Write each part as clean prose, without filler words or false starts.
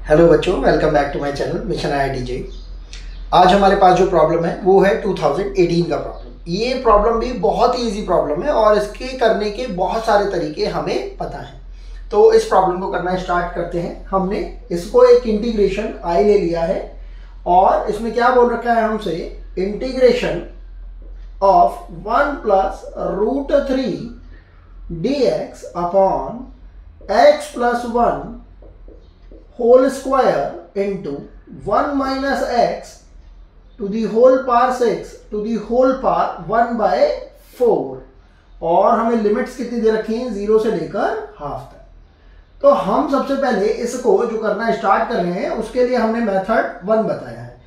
Hello बच्चों, welcome back to my channel mission IITJ। आज हमारे पास जो प्रॉब्लम है वो है 2018 का प्रॉब्लम। ये प्रॉब्लम भी बहुत ही इजी प्रॉब्लम है और इसके करने के बहुत सारे तरीके हमें पता हैं। तो इस प्रॉब्लम को करना स्टार्ट करते हैं। हमने इसको एक इंटीग्रेशन आई ले लिया है और इसमें क्या बोल रखा है हमसे, integration of 1 plus √3 dx upon x plus 1 whole square into 1 minus x to the whole power 6 to the whole power 1/4। और हमें लिमिट्स कितनी दे रखी हैं, 0 से लेकर हाफ तक। तो हम सबसे पहले इसको जो करना स्टार्ट कर रहे हैं उसके लिए हमने मेथड 1 बताया है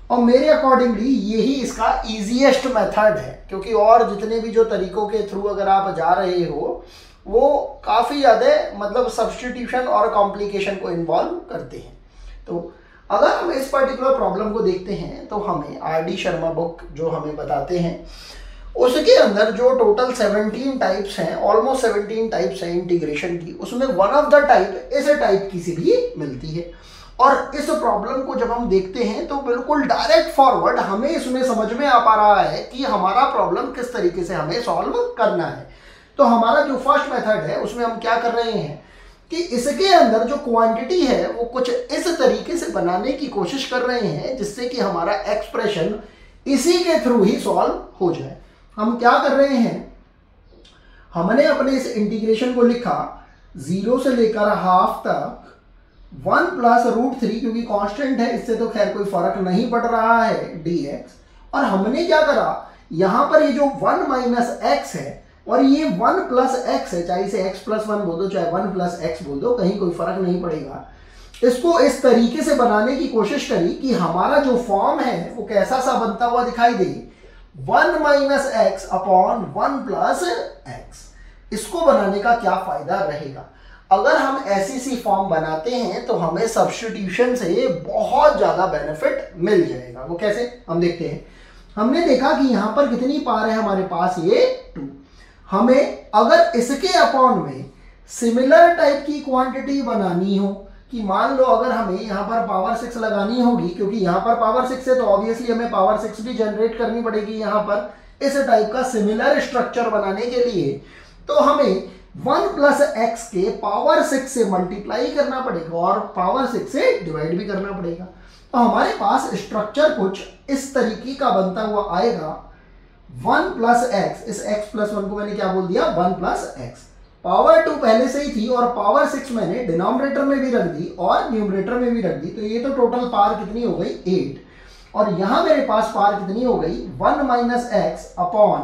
और मेरे अकॉर्डिंगली यही इसका इजीएस्ट मेथड है, क्योंकि और जितने भी जो तरीकों के थ्रू अगर आप जा रहे हो वो काफ़ी ज़्यादा मतलब सब्स्टिट्यूशन और कॉम्प्लिकेशन को इन्वॉल्व करते हैं। तो अगर हम इस पर्टिकुलर प्रॉब्लम को देखते हैं तो हमें RD शर्मा बुक जो हमें बताते हैं उसके अंदर जो टोटल 17 टाइप्स हैं, ऑलमोस्ट 17 टाइप्स हैं इंटीग्रेशन की, उसमें वन ऑफ द टाइप इस टाइप की सी भी मिलती है। और इस प्रॉब्लम को जब हम देखते हैं तो बिल्कुल डायरेक्ट फॉरवर्ड हमें इसमें समझ में आ पा रहा है कि हमारा प्रॉब्लम किस तरीके से हमें सॉल्व करना है। तो हमारा जो फर्स्ट मेथड है उसमें हम क्या कर रहे हैं कि इसके अंदर जो क्वांटिटी है वो कुछ इस तरीके से बनाने की कोशिश कर रहे हैं जिससे कि हमारा एक्सप्रेशन इसी के थ्रू ही सॉल्व हो जाए। हम क्या कर रहे हैं, हमने अपने इस इंटीग्रेशन को लिखा 0 से लेकर हाफ तक 1 प्लस √3, क्योंकि कांस्टेंट है इससे तो खैर कोई फर्क नहीं पड़ रहा है dx। और हमने क्या करा, यहां पर ये जो 1 माइनस x है और ये 1 प्लस x है, चाहे इसे x प्लस 1 बोल दो चाहे 1 प्लस x बोल दो, कहीं कोई फर्क नहीं पड़ेगा। इसको इस तरीके से बनाने की कोशिश करी कि हमारा जो फॉर्म है वो कैसा सा बनता हुआ दिखाई दे, 1 minus x upon 1 plus x। इसको बनाने का क्या फायदा रहेगा, अगर हम ऐसी सी फॉर्म बनाते हैं तो हमें सब्स्टिट्यूशन से बहुत ज्यादा बेनिफिट मिल जाएगा। वो कैसे, हम देखते हैं। हमने देखा कि यहां पर कितनी पावर है हमारे पास, ये 2। हमें अगर इसके अपॉन में सिमिलर टाइप की क्वांटिटी बनानी हो कि मान लो अगर हमें यहाँ पर पावर 6 लगानी होगी, क्योंकि यहाँ पर पावर 6 है तो ऑब्वियसली हमें पावर 6 भी जनरेट करनी पड़ेगी यहाँ पर इस टाइप का सिमिलर स्ट्रक्चर बनाने के लिए, तो हमें 1 प्लस x के पावर 6 से मल्टीप्लाई करना पड़ेगा और पावर 6 से डिवाइड भी करना पड़ेगा। तो हमारे पास स्ट्रक्चर कुछ इस तरीके का बनता हुआ आएगा, 1 प्लस x, इस x प्लस 1 को मैंने क्या बोल दिया, 1 प्लस x। पावर 2 पहले से ही थी और पावर 6 मैंने डिनोमिनेटर में भी रख दी और न्यूमरेटर में भी रख दी, तो ये तो टोटल पावर कितनी हो गई, 8। और यहां मेरे पास पावर कितनी हो गई, 1 minus x upon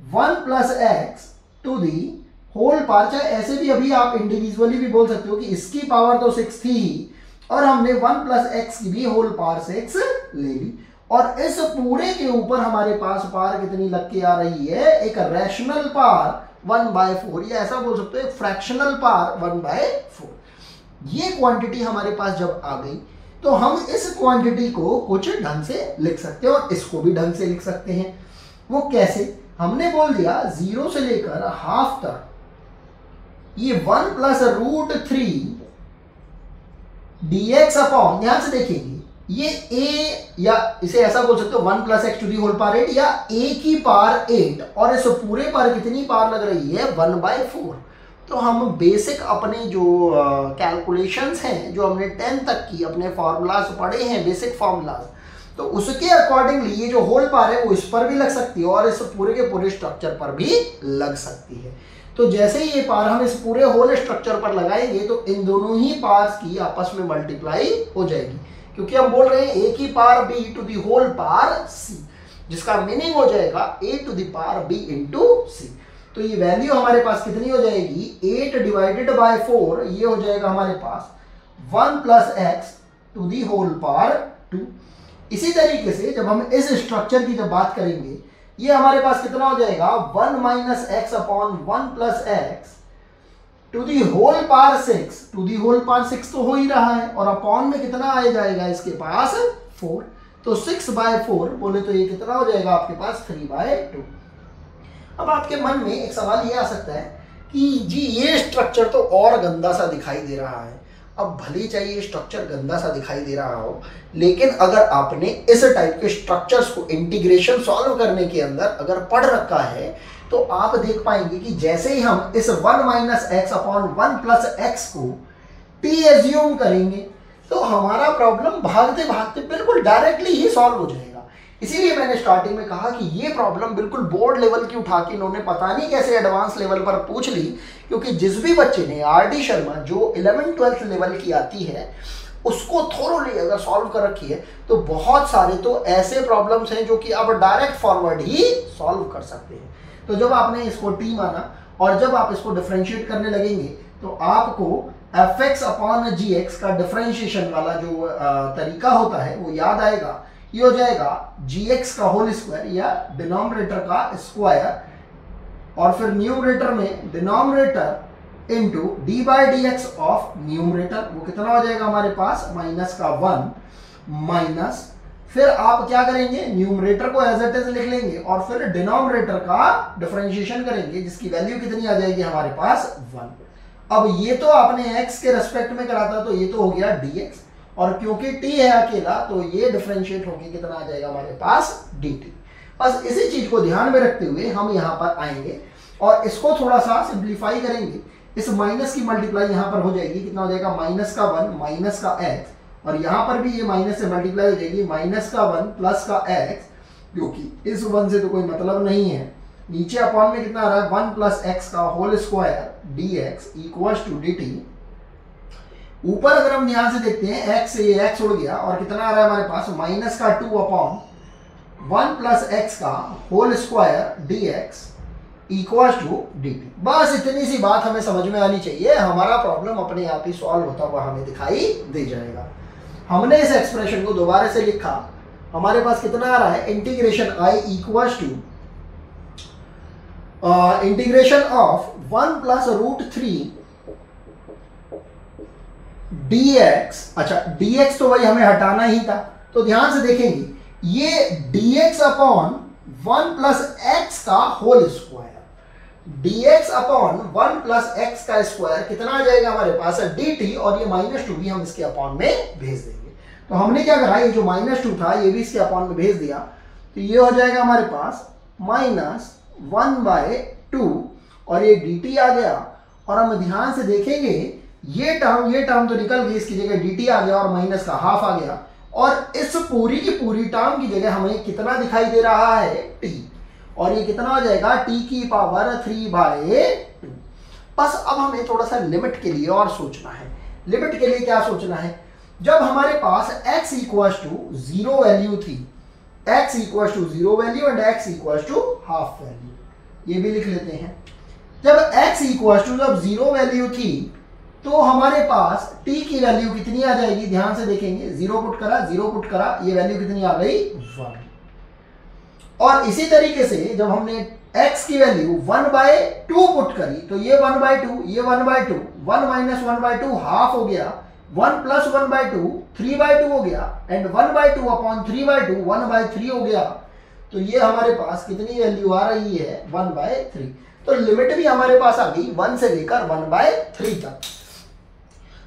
1 plus x to the whole power. चाहे ऐसे भी अभी आप इंडिविजुअली भी बोल सकते हो कि इसकी पावर तो 6 थी ही और हमने 1 प्लस x की भी होल पावर 6 ले ली, और इस पूरे के ऊपर हमारे पास पावर कितनी लग के आ रही है, एक रैशनल पावर 1/4, या ऐसा बोल सकते हो एक फ्रैक्शनल पावर 1/4। ये क्वांटिटी हमारे पास जब आ गई तो हम इस क्वांटिटी को कुछ ढंग से लिख सकते हैं और इसको भी ढंग से लिख सकते हैं। वो कैसे, हमने बोल दिया 0 से लेकर हाफ तक ये 1 प्लस √3 dx अपॉन, ध्यान से देखेंगे ये a, या इसे ऐसा बोल सकते हो 1 plus x to the whole power 8, या a की पावर 8 और इस पूरे पर कितनी पावर लग रही है, 1/4। तो हम बेसिक अपने जो कैलकुलेशंस हैं जो हमने 10 तक की अपने फॉर्मूलाज पढ़े हैं, बेसिक फॉर्मूलाज, तो उसके अकॉर्डिंगली ये जो होल पावर है वो इस पर भी लग सकती है और इस पूरे के पूरे स्ट्रक्चर पर भी लग सकती है। तो जैसे ही ये पावर हम इस पूरे होल स्ट्रक्चर पर लगाएंगे तो इन दोनों ही पावर्स की आपस में मल्टीप्लाई हो जाएगी, क्योंकि हम बोल रहे हैं a की power b to the whole power c, जिसका मीनिंग हो जाएगा a to the power b into c। तो ये वैल्यू हमारे पास कितनी हो जाएगी, 8 डिवाइडेड बाय 4, ये हो जाएगा हमारे पास 1 plus x to the whole power 2। इसी तरीके से जब हम इस स्ट्रक्चर की जब बात करेंगे, ये हमारे पास कितना हो जाएगा, 1 minus x upon 1 plus x to the whole power 6, to the whole power 6 तो हो ही रहा है और अपॉन में कितना आ जाएगा इसके पास 4, तो 6/4 बोले तो ये कितना हो जाएगा आपके पास, 3/2। अब आपके मन में एक सवाल ये आ सकता है कि जी ये स्ट्रक्चर तो और गंदा सा दिखाई दे रहा है, अब भले चाहिए स्ट्रक्चर गंदा सा दिखाई दे रहा हो, लेकिन अगर आपने इस टाइप के स्ट्रक्चर्स को इंटीग्रेशन सॉल्व करने के अंदर अगर पढ़ रखा है तो आप देख पाएंगे कि जैसे ही हम इस 1 minus x upon 1 plus x को टी एज्यूम करेंगे तो हमारा प्रॉब्लम भागते भागते बिल्कुल डायरेक्टली ही सॉल्व हो जाएगा। इसीलिए मैंने स्टार्टिंग में कहा कि ये प्रॉब्लम बिल्कुल बोर्ड लेवल की उठा के इन्होंने पता नहीं कैसे एडवांस लेवल पर पूछ ली, क्योंकि जिस भी बच्चे ने आर.डी. शर्मा जो 11th-12th लेवल की आती है उसको थोरोली अगर सॉल्व कर रखी है तो बहुत सारे तो ऐसे प्रॉब्लम्स हैं जो कि आप डायरेक्ट फॉरवर्ड ही सॉल्व कर सकते हैं। तो जब आपने इसको टी माना और जब आप इसको डिफरेंशिएट करने लगेंगे तो आपको fx अपॉन gx का डिफरेंशिएशन वाला जो तरीका होता है वो याद आएगा। ये हो जाएगा gx का होल स्क्वायर या डिनोमिनेटर का स्क्वायर और फिर न्यूमरेटर में denominator into D by D x of numerator, वो कितना हो जाएगा हमारे पास माइनस का 1 माइनस, फिर आप क्या करेंगे न्यूमरेटर को एज इट इज लिख लेंगे और फिर डिनोमिनेटर का डिफरेंशिएशन करेंगे जिसकी वैल्यू कितनी आ जाएगी हमारे पास 1। अब ये तो आपने x के रेस्पेक्ट में करा था तो ये तो हो गया dx और क्योंकि t है अकेला तो ये डिफरेंशिएट होके कितना आ जाएगा हमारे पास dt। बस इसी चीज को ध्यान में रखते हुए हम यहाँ पर आएंगे और इसको थोड़ा सा सिंप्लीफाई करेंगे। इस माइनस की मल्टीप्लाई यहाँ पर हो जाएगी, कितना हो जाएगा माइनस का 1 माइनस का x और यहाँ पर भी ये माइनस से मल्टीप्लाई हो जाएगी माइनस का 1 प्लस का x, क्योंकि इस 1 से तो कोई मतलब नहीं है। नीचे अपॉन में कितना आ रहा है 1 प्लस एक्स का whole square dx equals to dt। ऊपर अगर हम ध्यान से देखते हैं x से ये x उड़ गया और कितना आ रहा है हमारे पास माइनस का 2 अपॉन 1 प्लस एक्स का whole square dx equals to dt। बस इतनी सी बात हमें समझ में आनी चाहिए, हमारा प्रॉब्लम अपने आप ही सॉल्व होता हुआ हमें दिखाई दे जाएगा। हमने इस एक्सप्रेशन को दोबारा से लिखा, हमारे पास कितना आ रहा है integration i equals to integration of 1 plus root 3 dx। अच्छा dx तो वही हमें हटाना ही था, तो ध्यान से देखेंगे ये dx अपॉन 1 प्लस एक्स का whole square, dx upon 1 plus x का स्क्वायर कितना आ जाएगा हमारे पास dt और ये -2 भी हम इसके अपॉन में भेज देंगे। तो हमने क्या करा, ये जो -2 था ये भी इसके अपॉन में भेज दिया, तो ये हो जाएगा हमारे पास -1/2 और ये dt आ गया। और हम ध्यान से देखेंगे ये टर्म तो निकल गई, इसकी जगह dt आ गया और माइनस का हाफ आ गया और इस पूरी की पूरी टर्म की जगह हमें कितना दिखाई दे रहा है t और ये कितना हो जाएगा t की पावर 3/2। बस अब हमें थोड़ा सा लिमिट के लिए और सोचना है। लिमिट के लिए क्या सोचना है, जब हमारे पास x इक्वल्स टू 0 वैल्यू थी, x equals to 0 value and x equals to half value, ये भी लिख लेते हैं। जब x इक्वल्स टू जब 0 वैल्यू थी तो हमारे पास t की वैल्यू कितनी आ जाएगी, ध्यान से देखेंगे 0 पुट करा, ये वैल्यू कितनी आ गई 1। और इसी तरीके से जब हमने x की वैल्यू 1/2 पुट करी तो ये 1/2 ये 1/2, 1 माइनस 1/2 हाफ हो गया, 1 प्लस 1/2 3/2 हो गया एंड 1/2 अपॉन 3/2 1/3 हो गया। तो ये हमारे पास कितनी वैल्यू आ रही है 1/3। तो लिमिट भी हमारे पास आ गई 1 से लेकर 1/3 तक।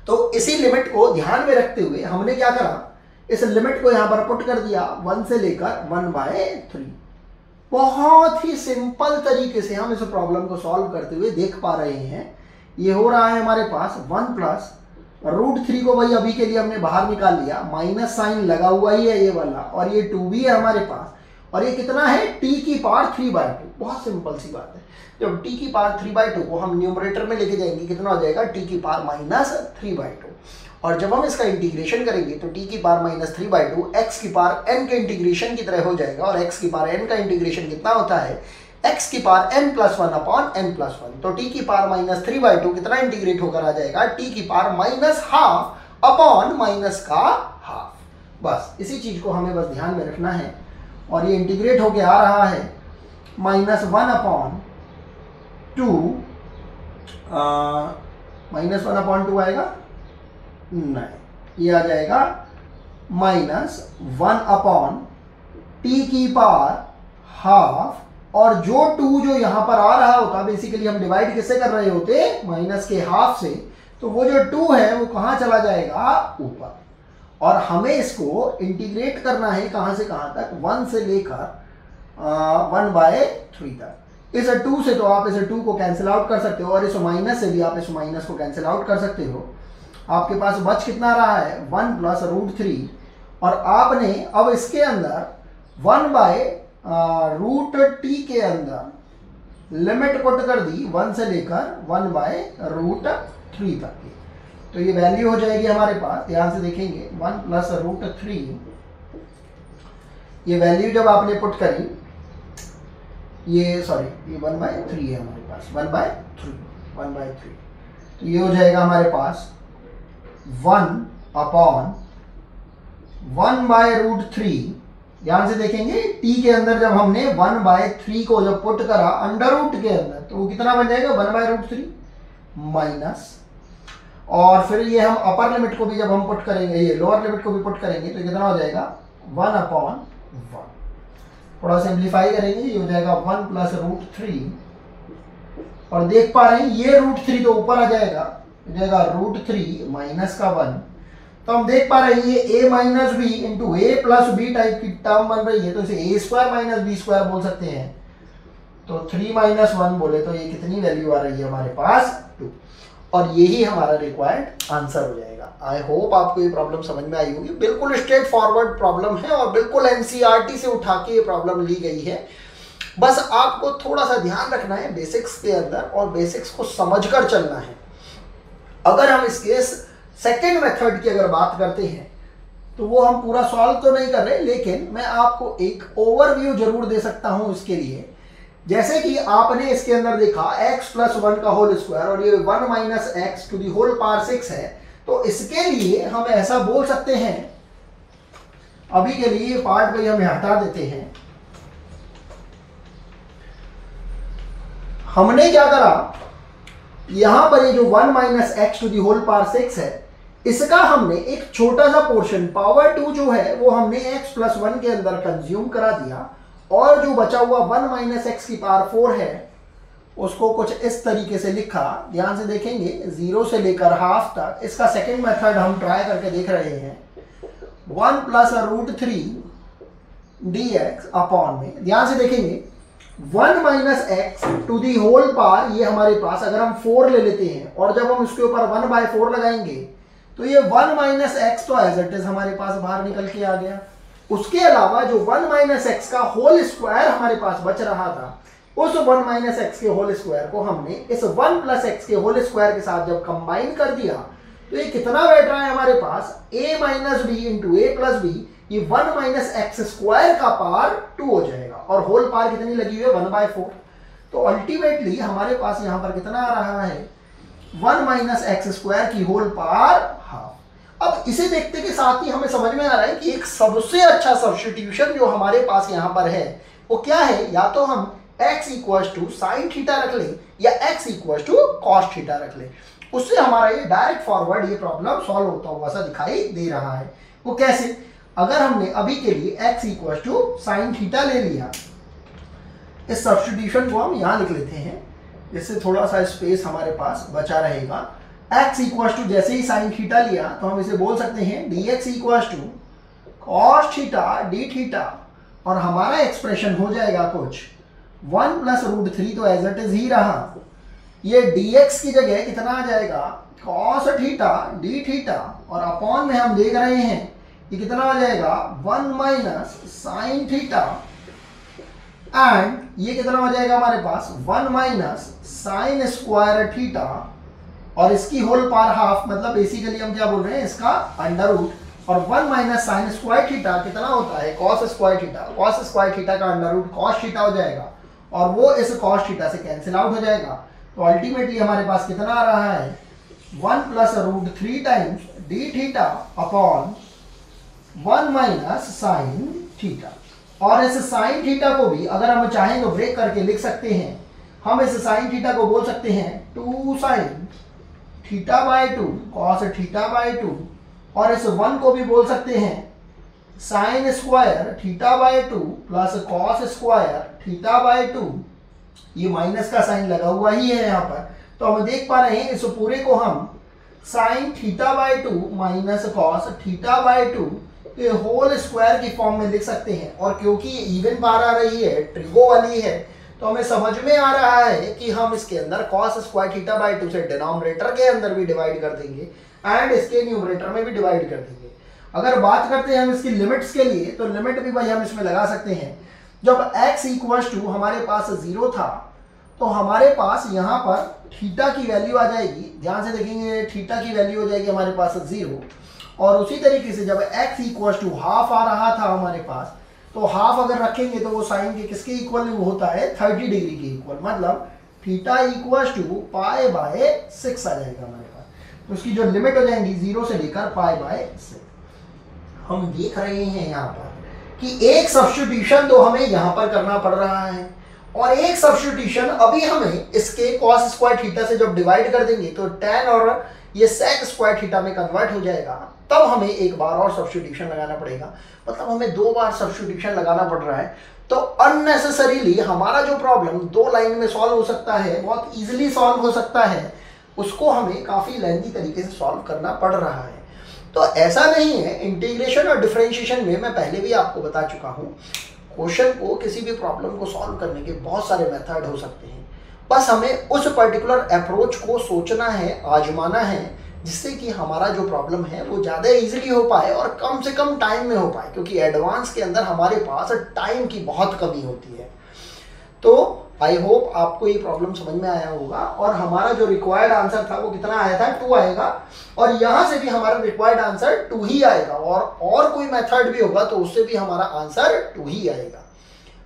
तो इसी लिमिट को ध्यान में रखते हुए हमने क्या करा, इस लिमिट को यहां पर पुट कर दिया 1 से लेकर 1/3। बहुत ही सिंपल तरीके से हम इस प्रॉब्लम को सॉल्व करते हुए देख पा रहे हैं। ये हो रहा है हमारे पास 1 प्लस √3 को वही अभी के लिए हमने बाहर निकाल लिया, माइनस साइन लगा हुआ ही है ये वाला और ये 2 भी है हमारे पास और ये कितना है t की पावर 3/2। बहुत सिंपल सी बात है, जब t की पावर 3/2 को हम न्यूमरेटर में लेके जाएंगे कितना हो जाएगा t की पावर -3/2 और जब हम इसका इंटीग्रेशन करेंगे तो t की पावर -3/2 x की पावर n के इंटीग्रेशन की तरह हो जाएगा और x की पावर n का इंटीग्रेशन कितना होता है x की पावर n+1 अपॉन n+1। तो t की पावर -3/2 कितना इंटीग्रेट होकर आ जाएगा t की पावर -½ अपॉन माइनस का हाफ। बस इसी चीज को हमें बस ध्यान में रखना है और ये इंटीग्रेट होके आ रहा है -1/2 -1/2 आएगा नहीं, ये आ जाएगा -1 अपॉन t की पावर हाफ और जो 2 जो यहां पर आ रहा होता बेसिकली हम डिवाइड किससे कर रहे होते माइनस के हाफ से, तो वो जो 2 है वो कहाँ चला जाएगा, ऊपर। और हमें इसको इंटीग्रेट करना है कहाँ से कहाँ तक, 1 से लेकर 1/3 तक। इस 2 से तो आप इस 2 को कैंसिल आउट कर सकते हो, और इस माइनस से भी आप इस माइनस को कैंसिल आउट कर सकते हो। आपके पास बच कितना रहा है, 1 + √3, और आपने अब इसके अंदर 1/√t के अंदर लिमिट पुट कर दी 1 से लेकर 1/√3 तक की। तो ये वैल्यू हो जाएगी हमारे पास, ध्यान से देखेंगे, 1 + √3। ये वैल्यू जब आपने पुट करी, ये 1/3 है हमारे पास, 1/3। तो ये हो जाएगा हमारे पास 1/√3। ध्यान से देखेंगे, t के अंदर जब हमने 1/3 को जब पुट करा अंडर रूट के अंदर, तो वो कितना बन जाएगा, 1/√3 माइनस, और फिर ये हम अपर लिमिट को भी जब हम पुट करेंगे, ये लोअर लिमिट को भी पुट करेंगे, तो कितना हो जाएगा, 1/1। थोड़ा सिंप्लीफाई करेंगे, ये हो जाएगा 1 + √3, और देख पा रहे हैं ये √3 तो ऊपर आ जाएगा, हो जाएगा √3 माइनस का 1। तो हम देख पा रहे हैं ये a - b into a + b type की टर्म बन रही है, तो इसे a² - b² बोल सकते हैं। तो 3 - 1 बोले तो ये कितनी वैल्यू आ रही है हमारे पास, 2। और यही हमारा रिक्वायर्ड आंसर हो जाएगा। आई होप आपको ये प्रॉब्लम समझ में आई होगी। बिल्कुल स्ट्रेट फॉरवर्ड प्रॉब्लम है और बिल्कुल एनसीईआरटी से उठा के ये प्रॉब्लम ली गई है। बस आपको थोड़ा सा ध्यान रखना है बेसिक्स के अंदर, और बेसिक्स को समझकर चलना है। अगर हम इसके सेकेंड मेथड की अगर बात करते हैं तो वो हम पूरा सॉल्व तो नहीं कर रहे, लेकिन मैं आपको एक ओवरव्यू जरूर दे सकता हूं इसके लिए। जैसे कि आपने इसके अंदर देखा x + 1 का होल स्क्वायर, और ये 1 - x to the whole power 6 है, तो इसके लिए हम ऐसा बोल सकते हैं, अभी के लिए ये पार्ट भाई हम हटा देते हैं। हमने क्या करा, यहां पर ये जो 1 - x to the whole power 6 है, इसका हमने एक छोटा सा पोर्शन पावर 2 जो है वो हमने x + 1 के अंदर कंज्यूम करा दिया, और जो बचा हुआ 1 - x की पावर 4 है उसको कुछ इस तरीके से लिखा। ध्यान से देखेंगे, 0 से लेकर हाफ तक। इसका सेकंड मेथड हम ट्राई करके देख रहे हैं, 1 + √3 dx अपॉन में, ध्यान से देखेंगे 1 - x to the whole power, ये हमारे पास अगर हम 4 ले लेते हैं और जब हम इसके ऊपर 1/4 लगाएंगे तो ये 1 - x तो एज इट इज हमारे पास बाहर निकल के आ गया। उसके अलावा जो 1 - x का होल स्क्वायर हमारे पास बच रहा था, उस 1 - x के होल स्क्वायर को हमने इस 1 + x के होल स्क्वायर के साथ जब कंबाइन कर दिया, तो ये कितना बैठ रहा है हमारे पास, a - b into a + b, ये 1 - x² का पावर 2 हो जाएगा, और होल पावर कितनी लगी हुई है, 1/4। तो अल्टीमेटली हमारे पास यहां पर कितना आ रहा है, 1 - x² की होल पावर हाफ। अब इसे देखते के साथ ही हमें समझ में आ रहा है कि एक सबसे अच्छा सब्स्टिट्यूशन जो हमारे पास यहां पर है वो क्या है, या तो हम x = sin थीटा रख लें या x = cos थीटा रख लें। उससे हमारा ये डायरेक्ट फॉरवर्ड ये प्रॉब्लम सॉल्व होता हुआ सा दिखाई दे रहा है। वो कैसे, अगर हमने अभी के लिए x = sin थीटा ले लिया, इस सब्स्टिट्यूशन को हम यहां लिख लेते हैं, इससे थोड़ा सा स्पेस हमारे पास बचा रहेगा। x = जैसे ही sin थीटा लिया तो हम इसे बोल सकते हैं dx = cos theta d theta, और हमारा एक्सप्रेशन हो जाएगा कुछ 1 + √3 तो एज इट इज ही रहा, ये dx की जगह कितना आ जाएगा, cos थीटा d थीटा, और अपॉन में हम देख रहे हैं ये कितना आ जाएगा, 1 - sin थीटा, एंड ये कितना हो जाएगा हमारे पास, 1 - sin² थीटा, और इसकी होल पावर हाफ, मतलब बेसिकली हम क्या बोल रहे हैं, इसका अंडर रूट, और 1 - sin² थीटा कितना होता है, cos² थीटा, cos² थीटा का अंडर रूट cos थीटा हो जाएगा, और वो इस cos थीटा से कैंसिल आउट हो जाएगा। तो अल्टीमेटली हमारे पास कितना आ रहा है, 1 + √3 times d theta upon 1 - sin theta. और इस sin थीटा को भी अगर हम चाहें तो ब्रेक करके लिख सकते हैं, हम इस sin थीटा को बोल सकते हैं 2 sin θ/2 cos θ/2, और इस 1 को भी बोल सकते हैं sin² θ/2 प्लस cos² θ/2। ये माइनस का साइन लगा हुआ ही है यहाँ पर, तो हम देख पा रहे हैं इस पूरे को हम sine theta by 2 minus cos theta by 2 के होल स्क्वायर की फॉर्म में लिख सकते हैं। और क्योंकि ये इवन पावर आ रही है, ट्रिगो वाली है, तो हमें समझ में आ रहा है कि हम इसके अंदर कॉस स्क्वायर थीटा बाई 2 से डिनोमिनेटर के अंदर भी डिवाइड कर देंगे एंड इसके न्यूमरेटर में भी डिवाइड कर देंगे। अगर बात करते हैं हम इसकी लिमिट्स के लिए, तो लिमिट भी भाई हम इसमें लगा सकते हैं। जब x इक्वल्स टू हमारे पास 0 था, तो हमारे पास यहाँ पर थीटा की वैल्यू आ जाएगी, ध्यान से देखेंगे, थीटा की वैल्यू हो जाएगी हमारे पास 0। और उसी तरीके से जब x इक्वल्स टू हाफ आ रहा था हमारे पास, तो हाफ अगर रखेंगे तो वो साइन के किसके इक्वल होता है, 30 डिग्री के इक्वल, मतलब theta equals to pi by 6 आ जाएगा हमारे पास। तो उसकी जो लिमिट हो जाएंगी 0 से लेकर पाई बाय 6। हम देख रहे हैं यहाँ पर कि एक सब्स्टिट्यूशन तो हमें यहाँ पर करना पड़ रहा है, और एक सब्स्टिट्यूशन अभी हमें इसके cos स्क्वायर थीटा से जब डिवाइड कर देंगे तो tan और ये sec स्क्वायर थीटा में कन्वर्ट हो जाएगा। तब हमें एक बार और सब्स्टिट्यूशन लगाना पड़ेगा, मतलब हमें 2 बार सब्स्टिट्यूशन लगाना पड़ रहा है। तो अननेसेसरीली हमारा जो प्रॉब्लम 2 लाइन में सॉल्व हो सकता है, बहुत ईजिली सॉल्व हो सकता है, उसको हमें काफ़ी लेंथी तरीके से सॉल्व करना पड़ रहा है। तो ऐसा नहीं है, इंटीग्रेशन और डिफरेंशिएशन में मैं पहले भी आपको बता चुका हूँ, क्वेश्चन को, किसी भी प्रॉब्लम को सॉल्व करने के बहुत सारे मेथड हो सकते हैं। बस हमें उस पर्टिकुलर अप्रोच को सोचना है, आजमाना है, जिससे कि हमारा जो प्रॉब्लम है वो ज़्यादा इजीली हो पाए और कम से कम टाइम में हो पाए, क्योंकि एडवांस के अंदर हमारे पास टाइम की बहुत कमी होती है। तो आई होप आपको ये प्रॉब्लम समझ में आया होगा, और हमारा जो रिक्वायर्ड आंसर था वो कितना आया था, 2 आएगा, और यहाँ से भी हमारा रिक्वायर्ड आंसर 2 ही आएगा, और कोई मेथड भी होगा तो उससे भी हमारा आंसर 2 ही आएगा।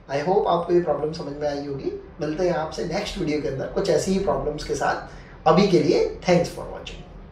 आई होप आपको ये प्रॉब्लम समझ में आई होगी। मिलते हैं आपसे नेक्स्ट वीडियो के अंदर कुछ ऐसी ही प्रॉब्लम्स के साथ। अभी के लिए थैंक्स फॉर वॉचिंग।